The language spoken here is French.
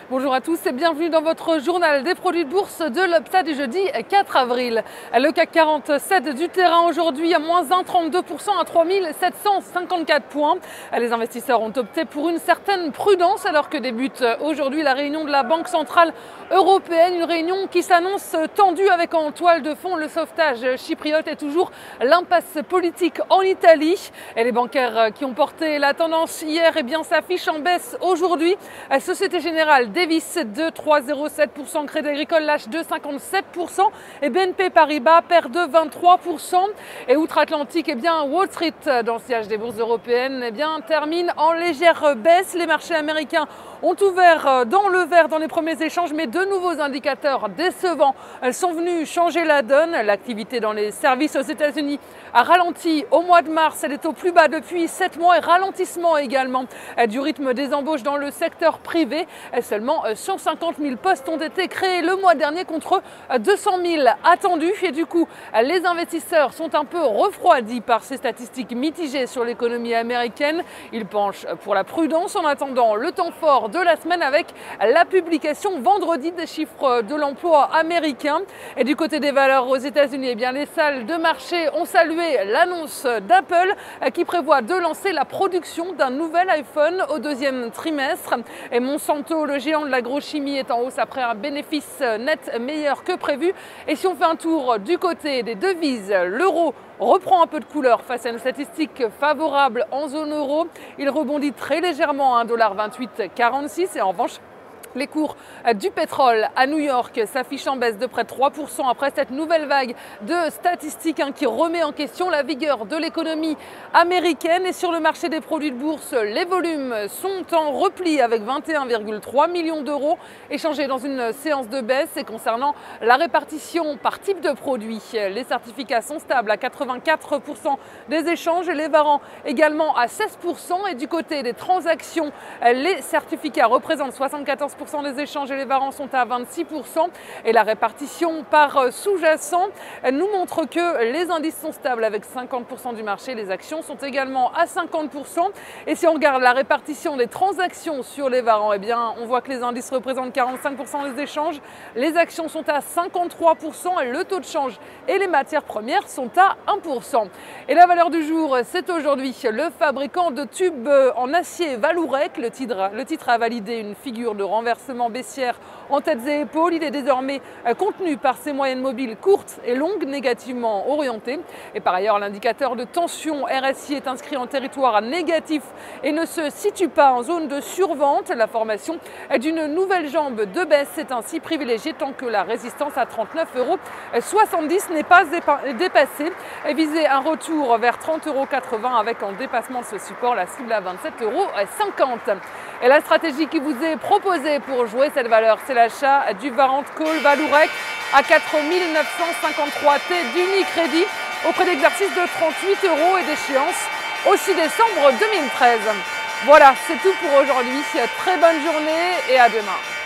Bonjour à tous et bienvenue dans votre journal des produits de bourse de l'Obsa du jeudi 4 avril. Le CAC 40 cède du terrain aujourd'hui à moins 1,32% à 3754 points. Les investisseurs ont opté pour une certaine prudence alors que débute aujourd'hui la réunion de la Banque centrale européenne. Une réunion qui s'annonce tendue avec en toile de fond le sauvetage chypriote et toujours l'impasse politique en Italie. Et les bancaires qui ont porté la tendance hier s'affichent en baisse aujourd'hui. Société Générale dévisse de 3,07%, Crédit Agricole lâche de 57% et BNP Paribas perd de 23%. Et outre-Atlantique, Wall Street, dans le sillage des bourses européennes, termine en légère baisse. Les marchés américains ont ouvert dans le vert dans les premiers échanges, mais de nouveaux indicateurs décevants sont venus changer la donne. L'activité dans les services aux États-Unis a ralenti au mois de mars. Elle est au plus bas depuis 7 mois et ralentissement également du rythme des embauches dans le secteur privé. Seulement 150 000 postes ont été créés le mois dernier contre 200 000 attendus. Et du coup, les investisseurs sont un peu refroidis par ces statistiques mitigées sur l'économie américaine. Ils penchent pour la prudence en attendant le temps fort de la semaine avec la publication vendredi des chiffres de l'emploi américain. Et du côté des valeurs aux États-Unis, les salles de marché ont salué l'annonce d'Apple qui prévoit de lancer la production d'un nouvel iPhone au deuxième trimestre. Et Monsanto, le géant de l'agrochimie, est en hausse après un bénéfice net meilleur que prévu. Et si on fait un tour du côté des devises, l'euro reprend un peu de couleur face à une statistique favorable en zone euro. Il rebondit très légèrement à 1,2846 et en revanche, les cours du pétrole à New York s'affichent en baisse de près de 3% après cette nouvelle vague de statistiques qui remet en question la vigueur de l'économie américaine. Et sur le marché des produits de bourse, les volumes sont en repli avec 21,3 millions d'euros échangés dans une séance de baisse. Et concernant la répartition par type de produit, les certificats sont stables à 84% des échanges et les varants également à 16%. Et du côté des transactions, les certificats représentent 74% des échanges et les varants sont à 26%. Et la répartition par sous-jacent nous montre que les indices sont stables avec 50% du marché. Les actions sont également à 50%. Et si on regarde la répartition des transactions sur les varants, on voit que les indices représentent 45% des échanges. Les actions sont à 53% et le taux de change et les matières premières sont à 1%. Et la valeur du jour, c'est aujourd'hui le fabricant de tubes en acier Vallourec. Le titre a validé une figure de renversement baissière en têtes et épaules. Il est désormais contenu par ses moyennes mobiles courtes et longues négativement orientées. Et par ailleurs, l'indicateur de tension RSI est inscrit en territoire négatif et ne se situe pas en zone de survente. La formation d'une nouvelle jambe de baisse est ainsi privilégiée tant que la résistance à 39,70 € n'est pas dépassée. Et viser un retour vers 30,80 € avec en dépassement de ce support la cible à 27,50 €. Et la stratégie qui vous est proposée pour jouer cette valeur, c'est l'achat du Varant Call Vallourec à 4 953 T d'Unicredit au prix d'exercice de 38 € et d'échéance au 6 décembre 2013. Voilà, c'est tout pour aujourd'hui. Très bonne journée et à demain.